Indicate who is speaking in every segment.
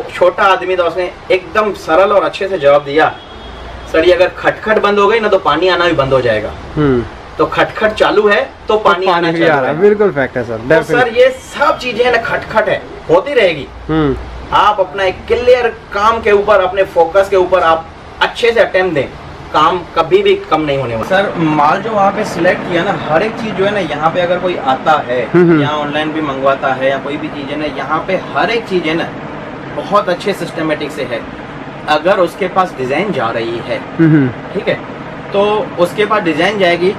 Speaker 1: छोटा आदमी था, उसने एकदम सरल और अच्छे से जवाब दिया, सर ये अगर खटखट बंद हो गई ना तो पानी आना भी बंद हो जाएगा। तो खटखट चालू है तो पानी आना चालू है।
Speaker 2: बिल्कुल फैक्ट है सर।
Speaker 1: तो सर ये सब चीजें है ना, खटखट है, होती रहेगी। आप अपना एक क्लियर काम के ऊपर, अपने फोकस के ऊपर आप अच्छे से अटेम्प्ट दें, काम कभी भी कम नहीं होने वाला। सर माल जो वहाँ पे सिलेक्ट किया ना, हर एक चीज जो है ना, यहाँ पे अगर कोई आता है या ऑनलाइन भी मंगवाता है या कोई भी चीज है ना, यहाँ पे हर एक चीज है ना बहुत अच्छे सिस्टमेटिक से है। अगर उसके पास डिजाइन जा रही है, ठीक है, तो उसके पास डिजाइन जाएगी,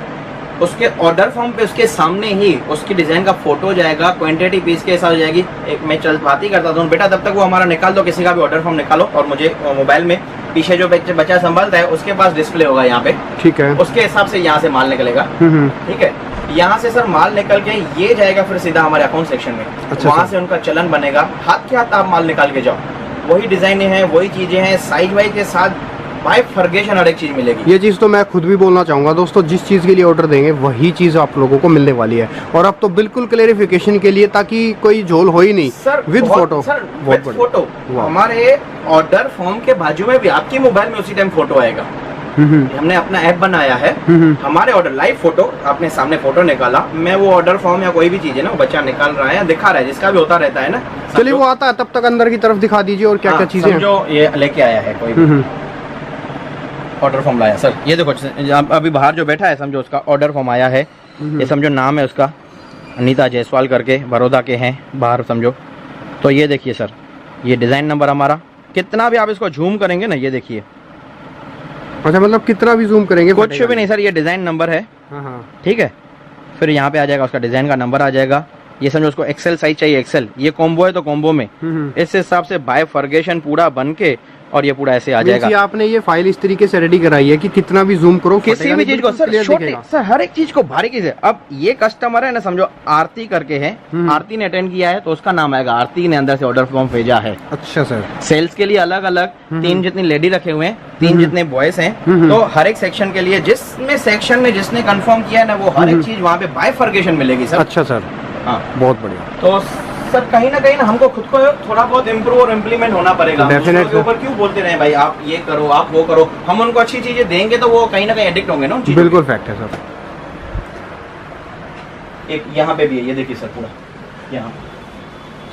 Speaker 1: उसके ऑर्डर फॉर्म पे उसके सामने ही उसकी डिजाइन का फोटो जाएगा, क्वांटिटी पीस के साथ जाएगी। एक मैं बात ही करता था बेटा, तब तक वो हमारा निकाल दो, किसी का भी ऑर्डर फॉर्म निकालो और मुझे मोबाइल में पीछे जो बच्चा संभालता है उसके पास डिस्प्ले होगा यहाँ पे, ठीक है, उसके हिसाब से यहाँ से माल निकलेगा। ठीक है, यहाँ से सर माल निकल के ये जाएगा फिर सीधा हमारे अकाउंट सेक्शन में। वहाँ से उनका चलन बनेगा, हाथ के हाथ आप माल निकाल के जाओ, वही डिजाइने हैं, वही चीजें हैं, साइज वाइज के साथ बाय फॉरगेशन हर एक चीज मिलेगी।
Speaker 2: ये चीज़ तो मैं खुद भी बोलना चाहूँगा दोस्तों, जिस चीज़ के लिए ऑर्डर देंगे वही चीज़ आप लोगों को मिलने वाली है। और अब तो बिल्कुल क्लेरिफिकेशन के लिए, ताकि कोई झोल हो ही नहीं,
Speaker 1: sir
Speaker 2: with photo.
Speaker 1: Sir with photo, हमारे ऑर्डर फॉर्म के बाजू में भी आपके मोबाइल में उसी टाइम फोटो आएगा। हमने अपना ऐप बनाया है, हमारे ऑर्डर लाइव फोटो, आपने सामने फोटो निकाला, मैं वो ऑर्डर फॉर्म या कोई भी चीज है ना, वो बच्चा निकाल रहा है, दिखा रहा है, जिसका भी होता रहता है ना।
Speaker 2: चलिए वो आता है, तब तक अंदर की तरफ दिखा दीजिए और क्या क्या चीजें
Speaker 1: जो ये लेके आया है कोई ऑर्डर फॉर्म लाया। सर ये देखो, अभी बाहर जो बैठा है समझो उसका ऑर्डर फॉर्म आया है, ये समझो नाम है उसका अनीता जायसवाल करके, बड़ौदा के हैं बाहर समझो। तो ये देखिए सर, ये डिजाइन नंबर हमारा, कितना भी आप इसको झूम करेंगे ना, ये देखिए।
Speaker 2: अच्छा, मतलब कितना भी जूम करेंगे
Speaker 1: कुछ भी नहीं सर, ये डिजाइन नंबर है, ठीक है। फिर यहाँ पे आ जाएगा उसका डिजाइन का नंबर आ जाएगा। ये समझो उसको एक्सेल साइज चाहिए, एक्सेल, ये कॉम्बो है तो कॉम्बो में इस हिसाब से बाय फॉरगेशन पूरा बन के और ये पूरा ऐसे आ जाएगा।
Speaker 2: आपने ये फाइल इस तरीके से रेडी कराई है कि कितना भी जूम करो,
Speaker 1: किसी भी चीज को सर छोटे, सर हर एक चीज को बारीकी से। अब ये कस्टमर है ना, समझो आरती करके है, आरती ने अटेंड किया है तो उसका नाम आएगा, आरती ने अंदर से ऑर्डर फॉर्म भेजा है।
Speaker 2: अच्छा सर।
Speaker 1: सेल्स के लिए अलग अलग 3 जितनी लेडी रखे हुए हैं, 3 जितने बॉयज हैं, तो हर एक सेक्शन के लिए जिसमें सेक्शन में जिसने कंफर्म किया है ना, वो हर एक चीज वहाँ पे बाय फॉरगेशन मिलेगी सर।
Speaker 2: अच्छा सर, हाँ बहुत बढ़िया।
Speaker 1: तो सर कहीं ना हमको खुद को थोड़ा बहुत इम्प्रूव और इम्प्लीमेंट होना पड़ेगा। के ऊपर क्यों बोलते रहे भाई आप ये करो, आप वो करो, हम उनको अच्छी चीजें देंगे तो वो कहीं ना कहीं एडिक्ट होंगे ना।
Speaker 2: बिल्कुल फैक्ट है सर।
Speaker 1: एक यहाँ पे भी है, ये देखिए सर पूरा यहाँ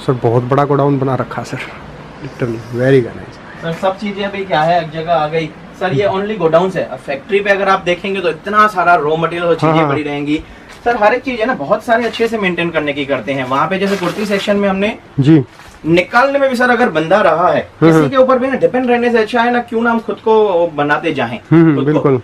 Speaker 2: सर बहुत बड़ा गोडाउन बना रखा sir, literally very nice
Speaker 1: sir. सब चीजें अभी क्या है, एक जगह आ गई सर, ये ओनली गोडाउन है। फैक्ट्री पे अगर आप देखेंगे तो इतना सारा रॉ मटेरियल और चीजें पड़ी रहेंगी सर। हर एक चीज है ना बहुत सारे अच्छे से मेंटेन करने की करते हैं। वहाँ पे जैसे कुर्ती सेक्शन में हमने जी निकालने में भी सर, अगर बंदा रहा है किसी के ऊपर भी ना डिपेंड रहने से अच्छा है ना, क्यों ना हम खुद को बनाते जाएं। बिल्कुल।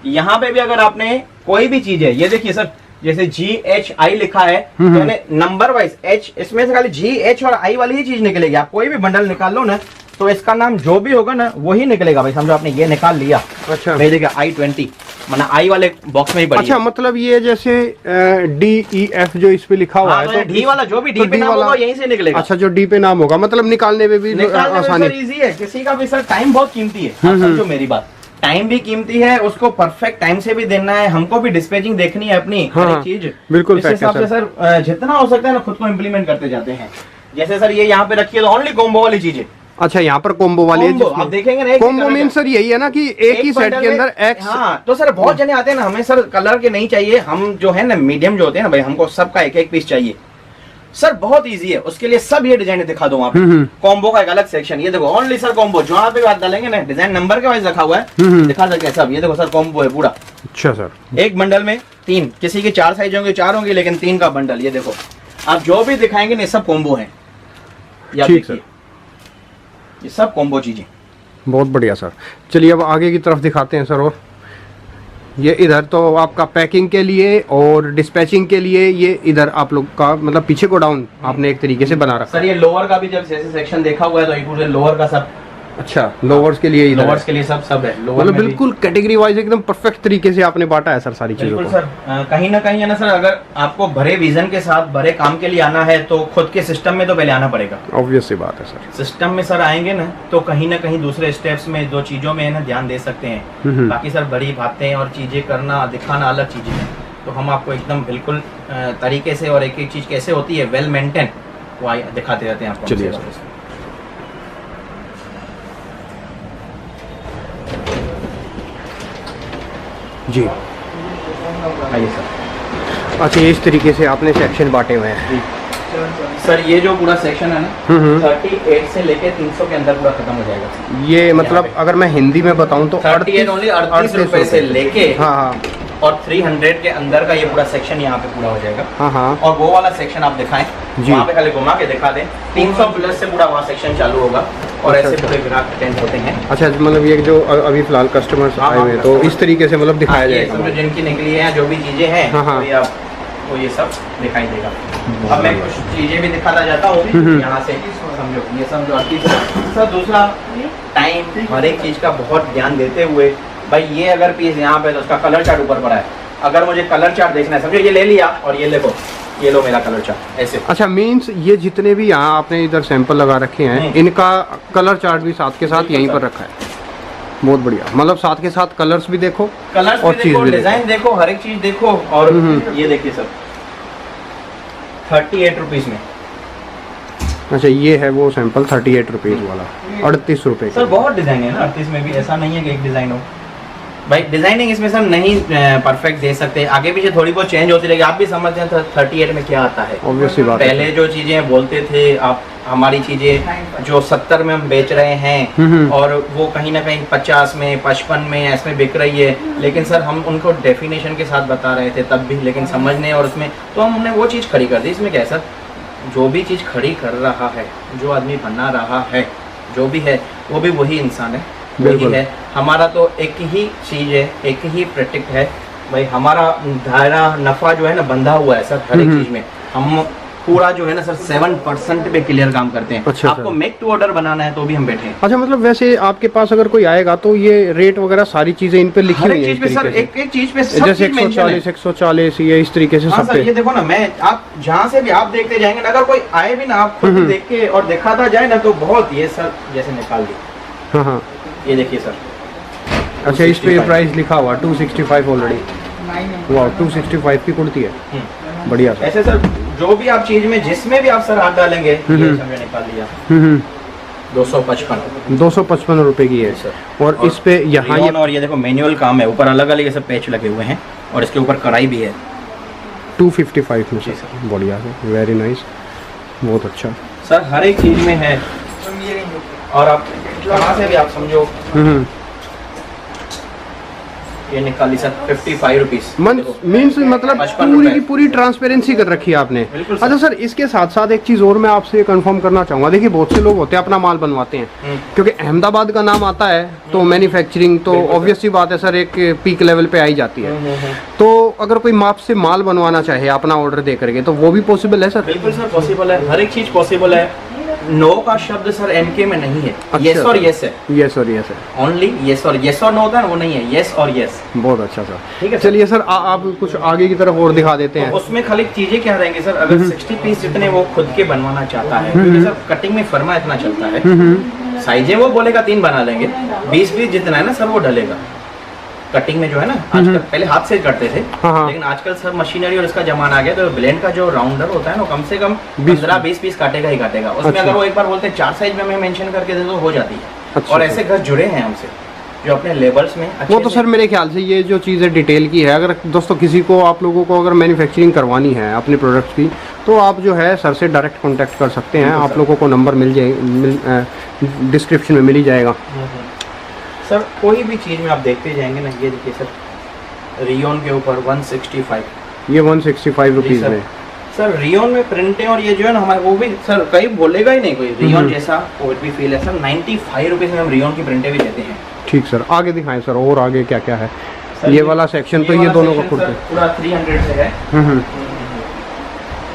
Speaker 1: यहाँ पे भी अगर आपने कोई भी चीज है, ये देखिए सर, जैसे GHI लिखा है तो नंबर वाइज H, इसमें से खाली GH और I वाली ही चीज निकलेगी। आप कोई भी बंडल निकाल लो ना तो इसका नाम जो भी होगा ना वही निकलेगा भाई। समझो आपने ये निकाल लिया, अच्छा भाई देखिए I20 माना I वाले बॉक्स में ही पड़ी।
Speaker 2: अच्छा, मतलब ये जैसे DEF जो इस पे लिखा हुआ है तो
Speaker 1: डी वाला जो भी डी पे नाम होगा यहीं से निकलेगा।
Speaker 2: अच्छा, जो डी पे नाम होगा, मतलब निकालने में भी आसानी,
Speaker 1: इजी है। किसी का भी सर टाइम बहुत कीमती है, समझो मेरी बात, टाइम भी कीमती है, उसको परफेक्ट टाइम से भी देना है, हमको भी डिस्पैचिंग देखनी है अपनी हर एक चीज।
Speaker 2: बिल्कुल।
Speaker 1: इस हिसाब से सर जितना हो सकता है ना खुद को इम्प्लीमेंट करते जाते हैं। जैसे सर ये यहाँ पे रखिए तो ओनली कॉम्बो वाली चीजें।
Speaker 2: अच्छा, यहाँ पर कॉम्बो वाली है,
Speaker 1: आप देखेंगे ना,
Speaker 2: कॉम्बो मीन सर यही है ना कि एक ही सेट के अंदर एक्स।
Speaker 1: हाँ, तो सर बहुत जने आते हैं ना, हमें सर कलर के नहीं चाहिए, हम जो है ना मीडियम जो होते हैं ना भाई, हमको सबका एक एक पीस चाहिए। सर बहुत इजी है, उसके लिए सब ये डिजाइन दिखा दो। वहाँ पे कॉम्बो का एक अलग सेक्शन, ये देखो ओनली सर कॉम्बो, जो यहाँ पे बात डालेंगे ना डिजाइन नंबर के वाइज रखा हुआ है, दिखा सकते हैं सब। ये देखो सर कॉम्बो है पूरा। अच्छा सर, एक बंडल में 3, किसी की 4 साइज होंगे, 4 होंगे, लेकिन 3 का बंडल। ये देखो आप जो भी दिखाएंगे ना सब कॉम्बो है, ये सब कॉम्बो चीजें।
Speaker 2: बहुत बढ़िया सर। चलिए अब आगे की तरफ दिखाते हैं सर। और ये इधर तो आपका पैकिंग के लिए और डिस्पैचिंग के लिए, ये इधर आप लोग का मतलब पीछे गोडाउन आपने एक तरीके से बना रखा
Speaker 1: सर। ये लोअर का भी जब जैसे सेक्शन देखा हुआ है तो ये पूरे लोअर का सब।
Speaker 2: अच्छा, लोवर्स के लिए,
Speaker 1: लोवर्स के लिए सब है।
Speaker 2: मतलब बिल्कुल कैटेगरी वाइज एकदम परफेक्ट तरीके से आपने बांटा है सर सारी चीजों को।
Speaker 1: सर कहीं ना कहीं है ना सर, अगर आपको भरे विजन के साथ भरे काम के लिए आना है तो खुद के सिस्टम में तो पहले आना पड़ेगा।
Speaker 2: ऑब्वियस सी बात है सर।
Speaker 1: सिस्टम में सर आएंगे ना तो कहीं ना कहीं दूसरे स्टेप्स में 2 चीजों में है ना ध्यान दे सकते हैं। बाकी सर बड़ी बातें और चीजें करना दिखाना अलग चीजें हैं, तो हम आपको एकदम बिल्कुल तरीके से और एक एक चीज कैसे होती है वेल मेंटेन वो दिखाते रहते हैं आपको।
Speaker 2: चलिए जी।
Speaker 1: आइए सर।
Speaker 2: अच्छा, इस तरीके से आपने सेक्शन बांटे हुए हैं।
Speaker 1: सर ये जो पूरा सेक्शन है ना 38 से लेके 300 के अंदर पूरा खत्म हो जाएगा।
Speaker 2: ये मतलब अगर मैं हिंदी में बताऊं तो
Speaker 1: 38 ओनली 38 रुपए से लेके
Speaker 2: हाँ हाँ
Speaker 1: और 300 के अंदर का ये पूरा सेक्शन यहाँ पे पूरा हो जाएगा।
Speaker 2: हाँ हाँ।
Speaker 1: और वो वाला सेक्शन आप दिखाएं,
Speaker 2: जी।
Speaker 1: वहाँ पे खाली घुमा के दिखा दें। 300 प्लस से पूरा वहाँ सेक्शन चालू होगा और
Speaker 2: अच्छा,
Speaker 1: ऐसे पूरे ग्राहक अटेंड होते हैं।
Speaker 2: अच्छा, मतलब ये जो अभी फिलहाल कस्टमर्स
Speaker 1: हाँ,
Speaker 2: आए हुए हैं तो
Speaker 1: customer।
Speaker 2: इस तरीके से मतलब दिखाया
Speaker 1: ये
Speaker 2: जाएगा।
Speaker 1: समझो जिनकी निकली है जो भी चीजें हैं
Speaker 2: हाँ, हाँ।
Speaker 1: तो ये आप वो ये सब दिखाई देगा। अब मैं कुछ चीजें भी दिखाता जाता हूँ यहाँ से, समझो ये समझो सर। दूसरा टाइम, हर एक चीज का बहुत ध्यान देते हुए, भाई ये अगर पीस यहाँ पे तो उसका कलर चार्ट ऊपर पड़ा है, अगर मुझे कलर चार्ट देखना है, समझो ये ले लिया और ये देखो, ये लो मेरा कलर चार्ट ऐसे।
Speaker 2: अच्छा, मीन्स ये जितने भी यहाँ आपने इधर सैंपल लगा रखे हैं इनका कलर चार्ट भी साथ के साथ यहीं पर रखा है। बहुत बढ़िया, मतलब साथ के साथ कलर्स भी देखो,
Speaker 1: कलर्स
Speaker 2: और
Speaker 1: भी
Speaker 2: चीज
Speaker 1: देखो,
Speaker 2: भी
Speaker 1: डिजाइन देखो, हर एक चीज देखो। और ये देखिए सर 38 रुपीज में।
Speaker 2: अच्छा, ये है वो सैंपल 38 रुपीज़ वाला, 38 रुपये
Speaker 1: सर बहुत डिजाइन है ना 38 में भी, ऐसा नहीं है कि एक डिजाइन हो। भाई डिजाइनिंग इसमें सर नहीं परफेक्ट दे सकते, आगे पीछे थोड़ी बहुत चेंज होती रहेगी। आप भी समझते हैं 38 में क्या आता है।
Speaker 2: ऑब्वियसली बात है।
Speaker 1: पहले जो चीजें बोलते थे आप, हमारी चीजें जो 70 में हम बेच रहे हैं और वो कहीं ना कहीं 50 में 55 में ऐसे बिक रही है, लेकिन सर हम उनको डेफिनेशन के साथ बता रहे थे तब भी, लेकिन समझने और उसमें तो हमने वो चीज़ खड़ी कर दी। इसमें क्या है सर, जो भी चीज़ खड़ी कर रहा है, जो आदमी बना रहा है, जो भी है वो भी वही इंसान है, वही है। हमारा तो एक ही चीज़ है, एक ही प्रोडक्ट है भाई। हमारा दायरा नफ़ा जो है ना बंधा हुआ है सर हर एक चीज़ में। हम पूरा जो है ना सर 7% पे क्लियर काम करते हैं।
Speaker 2: अच्छा,
Speaker 1: आपको मेक टू ऑर्डर बनाना है तो भी हम बैठे हैं।
Speaker 2: अच्छा, मतलब वैसे आपके पास अगर कोई आएगा तो ये रेट वगैरह सारी चीजें इन पे लिखी
Speaker 1: हर
Speaker 2: हुई
Speaker 1: एक
Speaker 2: है
Speaker 1: चीज पे सर, एक एक चीज पे सब
Speaker 2: जैसे
Speaker 1: चीज मेंशन है।
Speaker 2: 140 ये इस तरीके से
Speaker 1: हाँ
Speaker 2: सब
Speaker 1: सर, ये
Speaker 2: पे।
Speaker 1: देखो ना, मैं आप जहाँ से भी आप देखते जाएंगे ना, अगर कोई आए भी ना आप खुद देख के और दिखाता जाए ना तो बहुत, ये सर जैसे निकाल दी,
Speaker 2: हाँ हाँ।
Speaker 1: ये देखिए सर।
Speaker 2: अच्छा, इस पे प्राइस लिखा हुआ 265 ऑलरेडी। वाह, 265 की कुर्ती है, बढ़िया सर।
Speaker 1: ऐसे सर जो भी आप चीज में जिसमें भी आप सर हाथ डालेंगे, ये समझे निकाल दिया 255
Speaker 2: 255 रुपए की है
Speaker 1: सर।
Speaker 2: और इस पे यहाँ ये
Speaker 1: और ये देखो मैनुअल काम है, ऊपर अलग अलग ये सब पैच लगे हुए हैं और इसके ऊपर कढ़ाई भी है
Speaker 2: 255 में
Speaker 1: जी
Speaker 2: सर। बढ़िया सर, वेरी नाइस, बहुत अच्छा
Speaker 1: सर। हर एक चीज में है और आप कहाँ से भी आप समझो। ये निकाली सर 55 रुपीज।
Speaker 2: मीन्स मतलब
Speaker 1: 55
Speaker 2: पूरी
Speaker 1: रुपए।
Speaker 2: की पूरी ट्रांसपेरेंसी कर रखी है आपने।
Speaker 1: बिल्कुल सर।
Speaker 2: अच्छा सर, इसके साथ साथ एक चीज़ और मैं आपसे कंफर्म करना चाहूँगा। देखिए, बहुत से लोग होते हैं अपना माल बनवाते हैं, क्योंकि अहमदाबाद का नाम आता है तो मैन्युफैक्चरिंग तो ऑब्वियस सी बात है सर, एक पीक लेवल पे आई जाती है। तो अगर कोई माप से माल बनवाना चाहे अपना ऑर्डर दे करके तो वो भी पॉसिबल है सर?
Speaker 1: बिल्कुल सर पॉसिबल है, हर एक चीज पॉसिबल है। नो का शब्द सर एमके में नहीं है।
Speaker 2: अच्छा,
Speaker 1: यस और यस है,
Speaker 2: यस और यस है,
Speaker 1: ओनली यस और यस और नो होता है ना, वो नहीं है, यस और यस।
Speaker 2: बहुत अच्छा सर।
Speaker 1: ठीक है सर।
Speaker 2: चलिए सर, आप कुछ आगे की तरफ और दिखा देते हैं।
Speaker 1: तो उसमें खाली चीजें क्या रहेंगी सर, अगर 60 पीस जितने वो खुद के बनवाना चाहता है, क्योंकि सर कटिंग में फर्मा इतना चलता है, साइजें वो बोलेगा 3 बना लेंगे, 20 पीस जितना है ना सर वो डलेगा कटिंग में जो है ना। आजकल पहले हाथ से करते थे,
Speaker 2: हाँ।
Speaker 1: लेकिन आजकल सर मशीनरी और इसका जमाना आ गया, तो ब्लेंड का जो राउंडर होता है ना, कम से कम 15-20 पीस काटेगा ही काटेगा। उसमें
Speaker 2: अच्छा।
Speaker 1: अगर वो एक बार बोलते हैं 4 साइज में हमें मेंशन करके दे तो हो जाती है।
Speaker 2: अच्छा,
Speaker 1: और ऐसे घर जुड़े हैं हमसे जो अपने लेबल्स में अच्छे
Speaker 2: वो तो सर मेरे ख्याल से ये जो चीज़ें डिटेल की है, अगर दोस्तों किसी को आप लोगों को अगर मैन्युफैक्चरिंग करवानी है अपने प्रोडक्ट्स की, तो आप जो है सर से डायरेक्ट कांटेक्ट कर सकते हैं। आप लोगों को नंबर मिल जाए, डिस्क्रिप्शन में मिल ही जाएगा।
Speaker 1: सर कोई भी चीज़ में आप देखते जाएंगे ना, ये देखिए सर रियोन के ऊपर 165,
Speaker 2: ये 165 रुपीज़ में
Speaker 1: सर रियोन में प्रिंटें और ये जो है ना हमारे, वो भी सर कहीं बोलेगा ही नहीं कोई रियोन जैसा कोई भी फील है सर। 95 रुपीज़ में हम रियोन की प्रिंटें भी देते हैं।
Speaker 2: ठीक सर, आगे दिखाएं सर, और आगे क्या क्या है? ये वाला सेक्शन तो ये दोनों का कुर्ते
Speaker 1: पूरा 300 से है।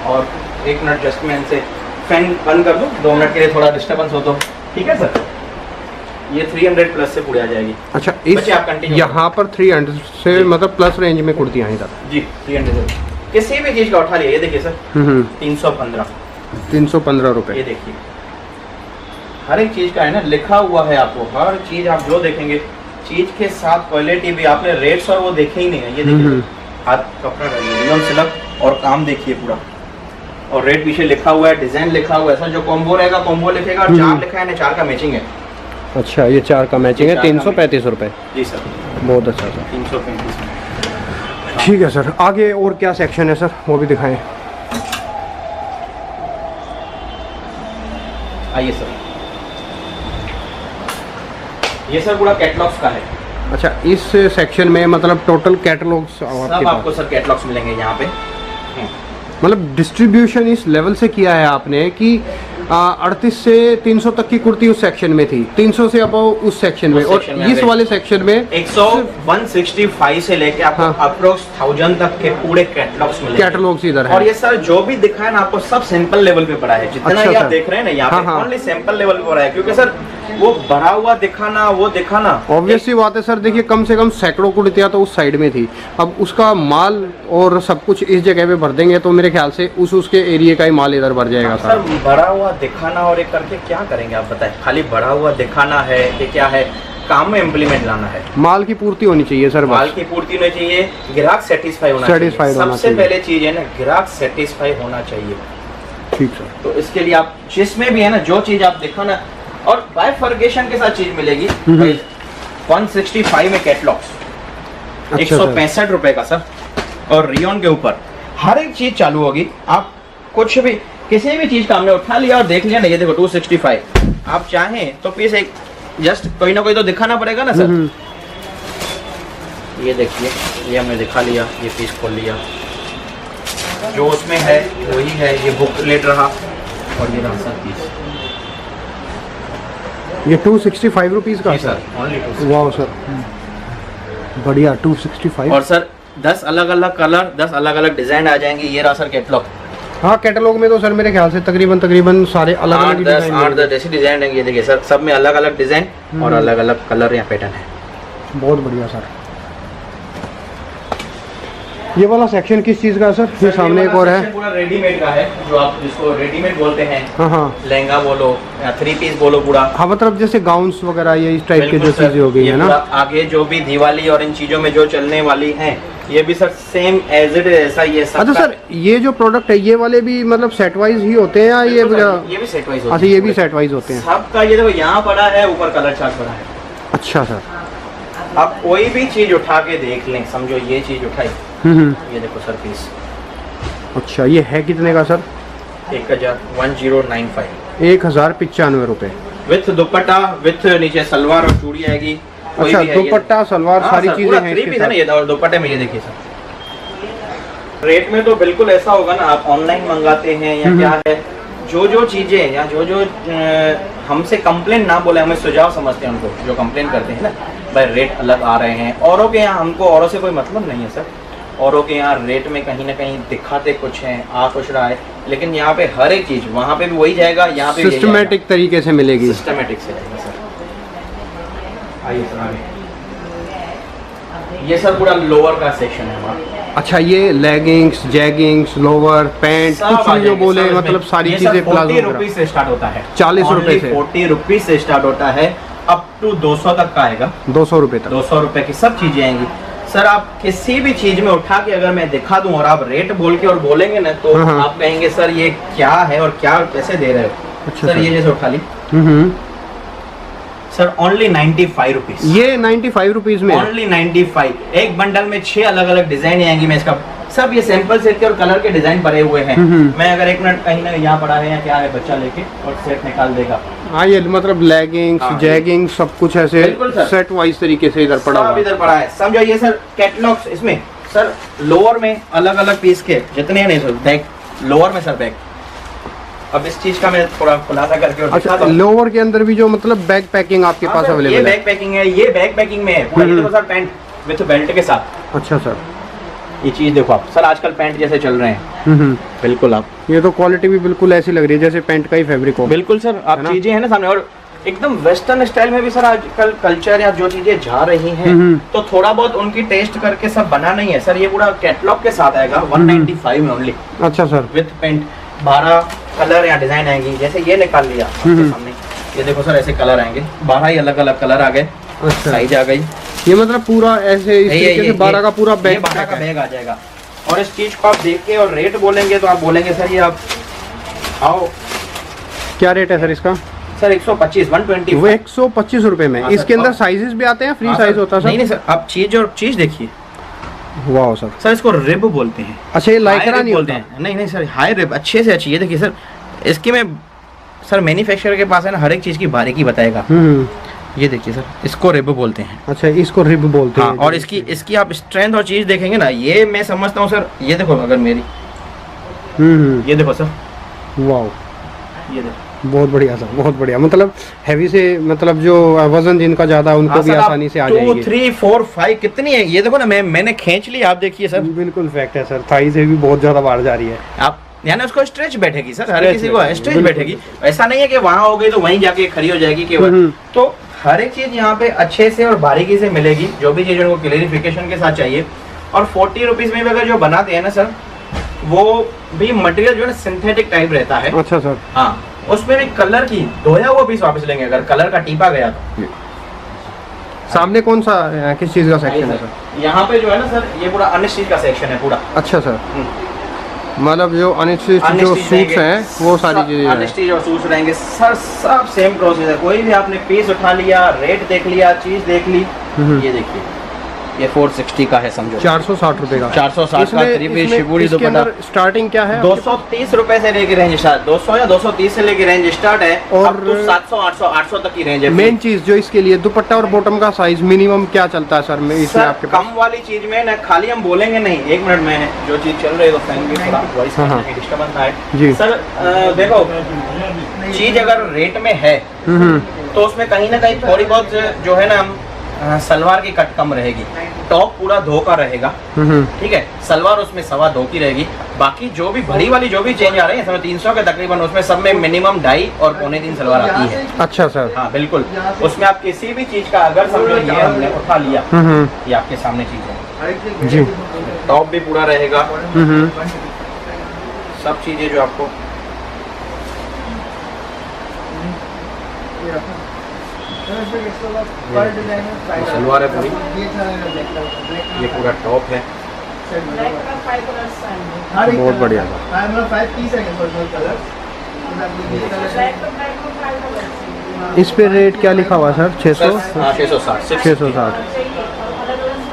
Speaker 1: और 1 मिनट जस्ट मैं इनसे फैन बंद कर दूँ 2 मिनट के लिए, थोड़ा डिस्टर्बेंस हो तो। ठीक है सर, ये 300 प्लस से पूरी आ जाएगी।
Speaker 2: अच्छा,
Speaker 1: बच्चे आप
Speaker 2: इस
Speaker 1: continue
Speaker 2: यहाँ पर 300 से मतलब प्लस रेंज में कुर्तियाँ हैं सर
Speaker 1: जी। 300 किसी भी चीज़ का उठा लिया, ये देखिए सर 315,
Speaker 2: 315 रुपये।
Speaker 1: ये देखिए हर एक चीज़ का है ना लिखा हुआ है आपको, हर चीज़ आप जो देखेंगे चीज़ के साथ क्वालिटी भी, आपने रेट्स और वो देखे ही नहीं है। ये देखिए हाथ कपड़ा डालिए, रियोन सिल्क और काम देखिए पूरा, और रेट पीछे लिखा हुआ है, डिजाइन लिखा हुआ है सर। जो कॉम्बो रहेगा कॉम्बो लिखेगा, और 4 लिखा है ना 4 का मैचिंग है।
Speaker 2: अच्छा, ये 4 का मैचिंग है, 335 रुपये।
Speaker 1: जी सर,
Speaker 2: बहुत अच्छा सर।
Speaker 1: 335 में
Speaker 2: ठीक है सर, आगे और क्या सेक्शन है सर, वो भी दिखाएं।
Speaker 1: आइए सर, ये सर पूरा कैटलॉग्स का है।
Speaker 2: अच्छा, इस सेक्शन में मतलब टोटल कैटलॉग्स
Speaker 1: सब आपको सर कैटलॉग्स मिलेंगे यहाँ पे।
Speaker 2: मतलब डिस्ट्रीब्यूशन इस लेवल से किया है आपने कि 38 से 300 तक की कुर्ती उस सेक्शन में थी, 300 से अब उस सेक्शन में, और इस वाले सेक्शन में
Speaker 1: 165 से लेके आपको अप्रोक्स 1000 तक के पूरे कैटलॉग्स मिलेंगे।
Speaker 2: कैटलॉग्स इधर है।
Speaker 1: और ये सर जो भी दिखा है ना आपको, सब सैंपल लेवल पे पड़ा है। जितना
Speaker 2: अच्छा,
Speaker 1: ये आप देख रहे हैं ना यहाँ पे, ओनली सैंपल लेवल पे पड़ा है, क्योंकि सर वो भरा हुआ दिखाना, वो दिखाना
Speaker 2: ऑब्वियसली बात है सर। देखिए, कम से कम सैकड़ों कुर्तियाँ तो उस साइड में थी, अब उसका माल और सब कुछ इस जगह पे भर देंगे तो मेरे ख्याल से उसके एरिया का ही माल इधर भर जाएगा
Speaker 1: सर। भरा हुआ दिखाना और एक करके क्या करेंगे आप बताएं? खाली भरा हुआ दिखाना है कि क्या है, काम में इम्प्लीमेंट लाना है।
Speaker 2: माल की पूर्ति होनी चाहिए सर,
Speaker 1: माल की पूर्ति होनी चाहिए, ग्राहक सेटिस्फाई होना चाहिए। सबसे पहले चीज है ना, ग्राहक सेटिस्फाई होना चाहिए।
Speaker 2: ठीक सर।
Speaker 1: तो इसके लिए आप जिसमें भी है ना, जो चीज आप देखो ना, और बायफर्गेशन के साथ चीज मिलेगी। 165 में कैटलॉग्स, 165 रुपए का सर, और रियोन के ऊपर हर एक चीज चालू होगी। आप कुछ भी, किसी भी चीज का हमने उठा लिया और देख लिया ना, ये देखो 265, आप चाहें तो पीस एक जस्ट कोई ना कोई तो दिखाना पड़ेगा ना सर। ये देखिए, ये हमने दिखा लिया, ये पीस खोल लिया, जो उसमें है वही है। ये बुकलेट रहा और ये रहा सर पीस।
Speaker 2: ये 265 रुपीज़ का
Speaker 1: सर, ओनली।
Speaker 2: वाह सर, बढ़िया, 265।
Speaker 1: और सर 10 अलग अलग कलर, 10 अलग अलग डिजाइन आ जाएंगे। ये रहा सर कैटलॉग।
Speaker 2: हाँ, कैटलॉग में तो सर मेरे ख्याल से तकरीबन सारे अलग अलग
Speaker 1: 8-10 ऐसे डिजाइन है। ये देखिए सर, सब में अलग अलग डिजाइन और अलग अलग कलर या पैटर्न है।
Speaker 2: बहुत बढ़िया सर। ये वाला सेक्शन किस चीज़ का है सर? ये सामने एक और है,
Speaker 1: पूरा रेडीमेड का है, जो आप जिसको रेडीमेड बोलते हैं।
Speaker 2: हाँ हाँ,
Speaker 1: लहंगा बोलो या 3 पीस बोलो पूरा।
Speaker 2: हाँ, मतलब जैसे गाउन्स वगैरह ये इस टाइप के जो चीज़ें हो गई है ना।
Speaker 1: आगे जो भी दिवाली और इन चीजों में जो चलने वाली हैं, ये भी सर सेम एज इट ऐसा ये सब।
Speaker 2: अच्छा सर, ये जो प्रोडक्ट है ये वाले भी मतलब सेट वाइज ही होते हैं या ये
Speaker 1: भी सेट वाइज?
Speaker 2: अच्छा, ये भी सेट वाइज होते हैं
Speaker 1: सबका। ये देखो यहाँ पड़ा है, ऊपर कलर चार्ट पड़ा है।
Speaker 2: अच्छा सर,
Speaker 1: आप कोई भी चीज उठा के देख लें, समझो ये चीज उठाई, ये देखो सर पीस।
Speaker 2: अच्छा, ये है कितने का सर?
Speaker 1: 1095,
Speaker 2: 1095 रुपए
Speaker 1: विथ दुपट्टा, विथ नीचे सलवार और चूड़ी आएगी।
Speaker 2: अच्छा, दुपट्टा सलवार सारी चीजें हैं इसके साथ।
Speaker 1: ये और दुपट्टे में ये देखिए सर, रेट में तो बिल्कुल ऐसा होगा ना, आप ऑनलाइन मंगाते हैं या क्या है, जो चीजें या जो हमसे कंप्लेन ना बोले, हमें सुझाव समझते हैं उनको, जो कंप्लेन करते हैं ना, भाई रेट अलग आ रहे हैं औरों के यहाँ। हमको औरों से कोई मतलब नहीं है सर, औरों के यहाँ रेट में कहीं ना कहीं दिखाते कुछ हैं, आ कुछ रहा है, लेकिन यहाँ पे हर एक चीज वहाँ पे भी वही जाएगा, यहाँ पे
Speaker 2: सिस्टमेटिक तरीके से मिलेगी।
Speaker 1: सिस्टमेटिक से जाएगा सर। आइए सर आगे, ये सर पूरा लोअर का सेक्शन है हमारा।
Speaker 2: अच्छा, ये लेगिंग्स, जैगिंग्स, लोअर, पैंट, कुछ भी जो बोले, मतलब सारी चीजें प्लाजो
Speaker 1: 40 रुपीज से स्टार्ट होता है।
Speaker 2: 40 रुपए से,
Speaker 1: 40 रुपीज से स्टार्ट होता है, अप टू 200 तक का आएगा।
Speaker 2: 200 रुपए तक,
Speaker 1: 200 रुपए की सब चीजें आएंगी सर। आप किसी भी चीज में उठा के अगर मैं दिखा दूं और आप रेट बोल के और बोलेंगे ना, तो आप कहेंगे सर ये क्या है और क्या कैसे दे रहे हो। अच्छा सर, ये जैसे उठा ली सर, ओनली 95 रुपीज। ये
Speaker 2: 95 रुपीज में,
Speaker 1: ओनली 95। एक बंडल में 6 अलग अलग डिजाइन आएंगी। मैं इसका सब ये सैंपल सेट के और कलर के डिजाइन भरे हुए हैं। मैं अगर एक मिनट कहीं ना यहाँ पड़ा है या क्या है, बच्चा लेके और सेट निकाल देगा।
Speaker 2: हाँ, ये मतलब लेगिंग्स, जैगिंग सब कुछ ऐसे सेट वाइज तरीके से इधर पड़ा हुआ है।
Speaker 1: इधर पड़ा है, समझो ये सर कैटलॉग्स। इसमें सर लोअर में अलग अलग पीस के जितने नहीं सर, बैग लोअर में सर बैग। अब इस चीज का मैं थोड़ा खुलासा करके और
Speaker 2: अच्छा, लोअर के अंदर भी जो मतलब बैग पैकिंग आपके पास अवेलेबल है?
Speaker 1: ये बैग पैकिंग है, ये बैग पैकिंग में है पूरा। ये देखो सर, पैंट विद बेल्ट के साथ।
Speaker 2: अच्छा सर,
Speaker 1: ये चीज देखो आप सर, आजकल पैंट जैसे चल रहे हैं। बिल्कुल, आप
Speaker 2: ये तो क्वालिटी भी बिल्कुल ऐसी लग रही है जैसे पैंट का ही फैब्रिक हो।
Speaker 1: बिल्कुल सर, आप चीजें है ना सामने, और एकदम वेस्टर्न स्टाइल में भी सर आजकल कल्चर या जो चीजें जा रही हैं, तो थोड़ा बहुत उनकी टेस्ट करके सब बना नहीं है सर। ये पूरा कैटलॉग के साथ आएगा 195 में ओनली।
Speaker 2: अच्छा सर,
Speaker 1: विद पेंट 12 कलर या डिजाइन आएंगी। जैसे ये निकाल लिया आपके सामने, ये देखो सर ऐसे कलर आएंगे, 12 ही अलग अलग कलर आ गए। अच्छा, साइज आ गई।
Speaker 2: ये मतलब पूरा ऐसे इस तरीके से 12 का पूरा बैग,
Speaker 1: 12 का बैग आ जाएगा। और इस चीज को आप देख के और रेट बोलेंगे तो आप बोलेंगे सर ये आप आओ।
Speaker 2: क्या रेट है सर इसका?
Speaker 1: सर 125, 120।
Speaker 2: वो 125 रुपए में। इसके अंदर साइजेस भी आते हैं, फ्री साइज होता है सर?
Speaker 1: नहीं सर, आप चीज और चीज देखिए,
Speaker 2: वाह सर।
Speaker 1: सर इसको रिब बोलते हैं।
Speaker 2: अच्छा, ये
Speaker 1: हाई
Speaker 2: लाइक्रा
Speaker 1: रिब
Speaker 2: नहीं
Speaker 1: बोलते
Speaker 2: होता?
Speaker 1: हैं? नहीं नहीं सर, हाई रिब अच्छे से अच्छी। ये देखिए सर, इसकी मैं सर मैन्युफैक्चरर के पास है ना, हर एक चीज़ की बारीकी बताएगा। ये देखिए सर, इसको रिब बोलते हैं।
Speaker 2: अच्छा, इसको रिब बोलते
Speaker 1: हाँ,
Speaker 2: हैं।
Speaker 1: और इसकी आप स्ट्रेंथ और चीज़ देखेंगे ना, ये मैं समझता हूँ सर। ये देखो अगर मेरी, ये देखो सर,
Speaker 2: वाह,
Speaker 1: ये देखो,
Speaker 2: बहुत बढ़िया सर, बहुत बढ़िया। मतलब हैवी से, मतलब जो वजन जिनका ज्यादा है, उनको भी आसानी से आ जाएगी।
Speaker 1: 2 3 4 5 कितनी है ये देखो ना, मैंने खींच ली, आप देखिए सर।
Speaker 2: बिल्कुल फैक्ट है सर, थाई से भी बहुत ज्यादा बाहर जा रही है।
Speaker 1: आप यानी उसको स्ट्रेच बैठेगी सर, हर किसी को स्ट्रेच बैठेगी। ऐसा नहीं है कि वहां हो गई तो वहीं जाके खड़ी हो जाएगी केवल। तो हर एक चीज यहाँ पे अच्छे से और बारीकी से मिलेगी, जो भी चीज उनको क्लेरिफिकेशन के साथ चाहिए। और 40 रुपीज में भी अगर जो बनाते हैं ना सर, वो भी मटेरियल जो है सिंथेटिक टाइप रहता है।
Speaker 2: अच्छा सर।
Speaker 1: हाँ, उसमें भी कलर की धोया हुआ पीस वापस लेंगे अगर कलर का टीपा गया तो।
Speaker 2: सामने कौन सा किस चीज का सेक्शन है सर?
Speaker 1: यहाँ पे जो है ना सर, ये पूरा अनस्टिच का सेक्शन है पूरा।
Speaker 2: अच्छा सर, मतलब जो अनस्टिच जो सूट्स हैं वो सारी चीजें
Speaker 1: अनस्टिच और सूट्स रहेंगे सर, सब सेम प्रोसेस है। कोई भी आपने पीस उठा लिया, रेट देख लिया, चीज देख ली। ये देखिए, ये 460 का है समझो,
Speaker 2: 460 रुपए का।
Speaker 1: 460 का 3 पीस शिबूरी दुपट्टा।
Speaker 2: स्टार्टिंग क्या है?
Speaker 1: 230 रुपए से लेके रेंज स्टार्ट, 200 या 230 से लेके रेंज स्टार्ट है।
Speaker 2: और
Speaker 1: अब तो 700 800 800 तक की रेंज है।
Speaker 2: मेन चीज जो इसके लिए दुपट्टा और बॉटम का साइज मिनिमम क्या चलता है सर? मैं इसमें
Speaker 1: सर
Speaker 2: आपके पास
Speaker 1: कम वाली चीज में ना, खाली हम बोलेंगे नहीं, 1 मिनट में जो चीज चल रही है तो फैन की थोड़ा वॉइस डिस्टर्बेंस आए
Speaker 2: जी
Speaker 1: सर। देखो, चीज अगर रेट में है तो उसमें कहीं ना कहीं थोड़ी बहुत जो है ना, सलवार की कट कम रहेगी, टॉप पूरा धो का रहेगा, ठीक है, सलवार उसमें 2.25 की रहेगी। बाकी जो भी बड़ी वाली जो भी चेंज आ रही है 300 के तकरीबन, उसमें सब में मिनिमम 2.5 और 2.25 सलवार आती है।
Speaker 2: अच्छा सर।
Speaker 1: हाँ बिल्कुल, उसमें आप किसी भी चीज का अगर समझो ये हमने उठा लिया, ये आपके सामने चीज है
Speaker 2: जी,
Speaker 1: टॉप भी पूरा रहेगा, सब चीजें जो आपको सलवार है पूरी, ये पूरा टॉप है।
Speaker 2: बहुत बढ़िया। इस पे रेट क्या लिखा हुआ सर? 600?
Speaker 1: 660
Speaker 2: 660।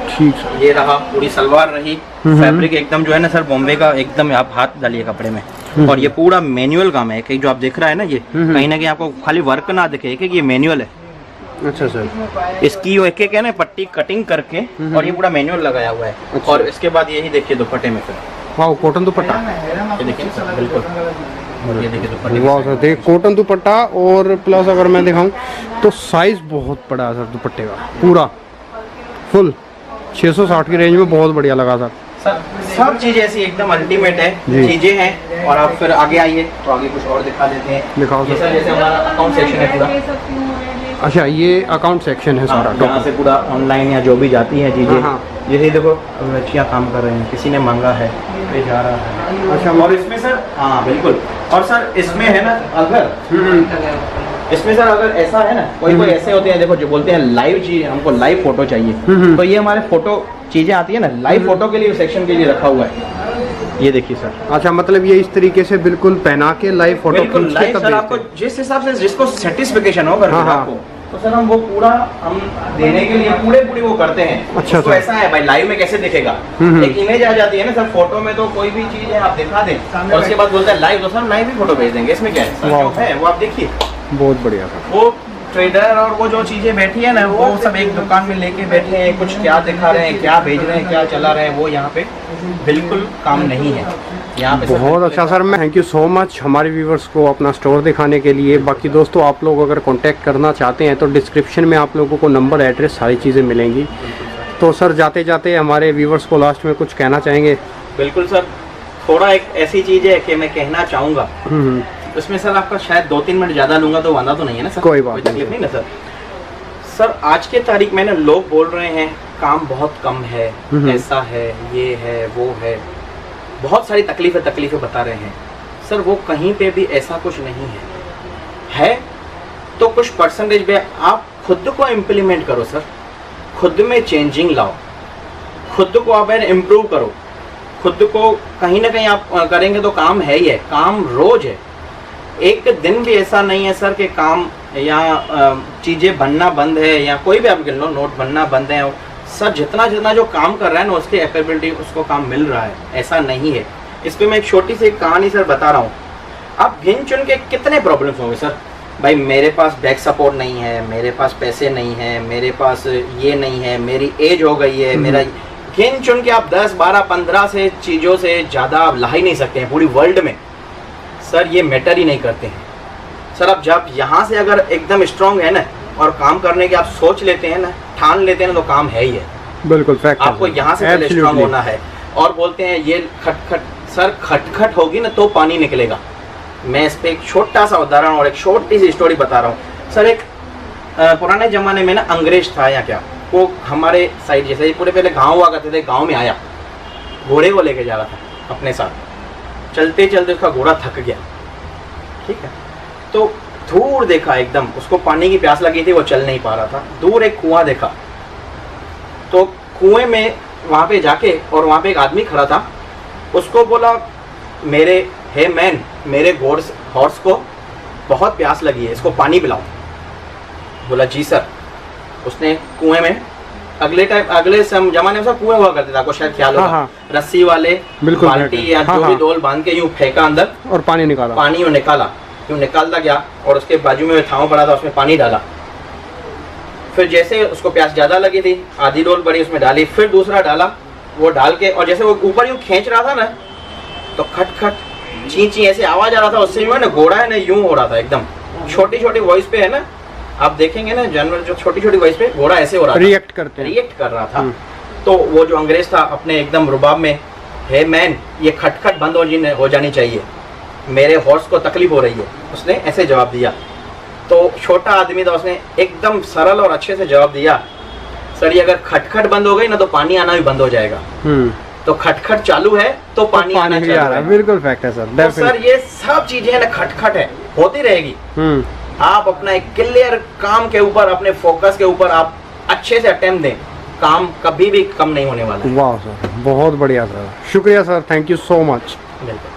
Speaker 2: ठीक सर।
Speaker 1: ये रहा, पूरी सलवार रही। फैब्रिक एकदम जो है ना सर, बॉम्बे का एकदम, आप हाथ डालिए कपड़े में। और ये पूरा मैनुअल काम है, कहीं जो आप देख रहा है ना, ये कहीं ना कहीं आपको खाली वर्क ना दिखे कि ये मैनुअल है।
Speaker 2: अच्छा सर।
Speaker 1: इसकी एक एक है ना पट्टी कटिंग करके, और ये पूरा मैनुअल लगाया हुआ है।
Speaker 2: अच्छा।
Speaker 1: और इसके बाद यही देखिए दुपट्टे में फिर
Speaker 2: वाह, कॉटन दुपट्टा।
Speaker 1: ये देखिए सर, बिल्कुल, और ये देखिए दुपट्टे में।
Speaker 2: वाह सर, देखिए कॉटन दुपट्टा, और प्लस अगर मैं दिखाऊं तो साइज बहुत बड़ा है सर दुपट्टे का, पूरा फुल 660 की रेंज में बहुत बढ़िया लगा सर।
Speaker 1: सब चीजें ऐसी एकदम अल्टीमेट है, चीजें हैं। और आप फिर आगे आइए तो आगे कुछ और दिखा देते हैं।
Speaker 2: दिखाओ
Speaker 1: ये
Speaker 2: सर।
Speaker 1: सर, जैसे हमारा अकाउंट सेक्शन है पूरा।
Speaker 2: अच्छा, ये अकाउंट सेक्शन है सारा,
Speaker 1: यहाँ से पूरा ऑनलाइन या जो भी जाती है चीजें।
Speaker 2: हाँ।
Speaker 1: जैसे देखो बच्चियाँ काम कर रहे हैं, किसी ने मांगा है, पे जा रहा है।
Speaker 2: अच्छा,
Speaker 1: और इसमें सर, हाँ बिल्कुल, और सर इसमें है ना, अगर इसमें सर अगर ऐसा है ना, कोई कोई ऐसे होते हैं, देखो जो बोलते हैं लाइव चीज, हमको लाइव फोटो चाहिए, तो ये हमारे फोटो चीजें आती है ना, लाइव फोटो के लिए सेक्शन के लिए रखा हुआ है। ये देखिए सर।
Speaker 2: अच्छा, मतलब ये इस तरीके से बिल्कुल पहना के लाइव फोटो
Speaker 1: बिल्कुल
Speaker 2: खींच के
Speaker 1: लाइव
Speaker 2: तब
Speaker 1: सर, आपको
Speaker 2: भेजते
Speaker 1: जिस हिसाब से जिसको सेटिस्फिकेशन हो
Speaker 2: हाँ, हाँ।
Speaker 1: आपको, तो सर हम वो पूरा हम देने के लिए पूरी वो करते हैं।
Speaker 2: अच्छा
Speaker 1: उसको
Speaker 2: सर।
Speaker 1: ऐसा है भाई, लाइव में कैसे दिखेगा, एक इमेज आ जाती है ना सर, फोटो में तो कोई भी चीज है आप दिखा दें, और उसके बाद बोलता है लाइव, तो सर लाइव ही फोटो भेज देंगे, इसमें क्या है सर, जो है वो आप देखिए।
Speaker 2: हैं। बहुत बढ़िया सर।
Speaker 1: वो ट्रेडर और वो जो चीजें बैठी है ना, वो सब एक दुकान में लेके बैठे हैं, कुछ क्या दिखा रहे हैं, क्या भेज रहे हैं, क्या चला रहे हैं, वो यहाँ पे बिल्कुल काम नहीं है यहाँ पे।
Speaker 2: बहुत अच्छा सर, मैं थैंक यू सो मच हमारे व्यूवर्स को अपना स्टोर दिखाने के लिए। बाकी दोस्तों, आप लोग अगर कांटेक्ट करना चाहते हैं तो डिस्क्रिप्शन में आप लोगों को नंबर, एड्रेस, सारी चीज़ें मिलेंगी। तो सर जाते जाते हमारे व्यूवर्स को लास्ट में कुछ कहना चाहेंगे?
Speaker 1: बिल्कुल सर, थोड़ा एक ऐसी चीज है कि मैं कहना चाहूँगा, उसमें सर आपका शायद 2-3 मिनट ज़्यादा लूँगा तो वादा तो नहीं है ना सर?
Speaker 2: कोई बात नहीं।
Speaker 1: तकलीफ नहीं ना सर। सर आज के तारीख में ना लोग बोल रहे हैं काम बहुत कम है, ऐसा है, ये है, वो है, बहुत सारी तकलीफें बता रहे हैं। सर वो कहीं पे भी ऐसा कुछ नहीं है तो कुछ परसेंटेज पे आप खुद को इम्प्लीमेंट करो सर, खुद में चेंजिंग लाओ, खुद को आप इम्प्रूव करो, खुद को कहीं ना कहीं आप करेंगे तो काम है ही है, काम रोज है। एक दिन भी ऐसा नहीं है सर कि काम या चीज़ें बनना बंद है, या कोई भी आप गिन लो, नोट बनना बंद है, सर जितना जितना जो काम कर रहा है ना उसकी कैपेबिलिटी उसको काम मिल रहा है, ऐसा नहीं है। इस पे मैं एक छोटी सी कहानी सर बता रहा हूँ। आप गिन चुन के कितने प्रॉब्लम्स होंगे सर, भाई मेरे पास बैक सपोर्ट नहीं है, मेरे पास पैसे नहीं है, मेरे पास ये नहीं है, मेरी एज हो गई है, मेरा गिन चुन के आप 10, 12, 15 से चीज़ों से ज़्यादा आप ला ही नहीं सकते हैं पूरी वर्ल्ड में। सर ये मैटर ही नहीं करते हैं सर। आप जब यहाँ से अगर एकदम स्ट्रांग है ना और काम करने की आप सोच लेते हैं ना, ठान लेते हैं ना, तो काम है ही है।
Speaker 2: बिल्कुल फैक्ट।
Speaker 1: आपको यहाँ से पहले स्ट्रांग होना है। और बोलते हैं ये खटखट, सर खटखट होगी ना तो पानी निकलेगा। मैं इस पे एक छोटा सा उदाहरण और एक छोटी सी स्टोरी बता रहा हूँ सर। एक पुराने ज़माने में ना अंग्रेज था या क्या, वो हमारे साइड जैसे पूरे पहले गांव हुआ करते थे, गांव में आया, घोड़े को लेके जा रहा था अपने साथ। चलते चलते उसका घोड़ा थक गया, ठीक है, तो दूर देखा एकदम, उसको पानी की प्यास लगी थी, वो चल नहीं पा रहा था। दूर एक कुआं देखा, तो कुएं में वहाँ पे जाके, और वहाँ पे एक आदमी खड़ा था, उसको बोला हे मैन, मेरे हॉर्स को बहुत प्यास लगी है, इसको पानी पिलाओ। बोला जी सर। उसने कुएं में, अगले जमाने में सब कुएं हुआ करते थे, आपको शायद ख्याल होगा।
Speaker 2: हाँ।
Speaker 1: रस्सी वाले बाल्टी या जो भी डोल बांध के यूं फेंका अंदर
Speaker 2: और पानी निकाला।
Speaker 1: पानी यूं निकाला, यूं निकालता गया, और उसके बाजू में थाव पड़ा था, उसमें पानी डाला। फिर जैसे उसको प्यास ज्यादा लगी थी, आधी डोल बड़ी उसमें डाली, फिर दूसरा डाला, वो डाल के, और जैसे वो ऊपर यूं खींच रहा था ना, तो खट खट ची ची ऐसे आवाज आ रहा था। उससे जो है ना घोड़ा है ना यूं हो रहा था, एकदम छोटी छोटी वॉइस पे है ना, आप देखेंगे ना जानवर जो छोटी छोटी वॉइस पे घोड़ा ऐसे हो रहा था, रिएक्ट कर रहा था। तो वो जो अंग्रेज था अपने एकदम रुबाब में, हे मैन ये खटखट बंद हो जानी चाहिए, मेरे हॉर्स को तकलीफ हो रही है, उसने ऐसे जवाब दिया। तो छोटा आदमी था, उसने एकदम सरल और अच्छे से जवाब दिया, सर ये अगर खटखट बंद हो गई ना तो पानी आना भी बंद हो जाएगा। तो खटखट चालू है तो पानी आना चालू है।
Speaker 2: बिल्कुल फैक्ट है सर।
Speaker 1: तो सर ये सब चीजें ना खटखट है, होती रहेगी। आप अपना एक क्लियर काम के ऊपर, अपने फोकस के ऊपर आप अच्छे से अटेम्प्ट दें, काम कभी भी कम नहीं होने वाला है।
Speaker 2: वाह सर, बहुत बढ़िया सर, शुक्रिया sir, thank you so much.
Speaker 1: बिल्कुल।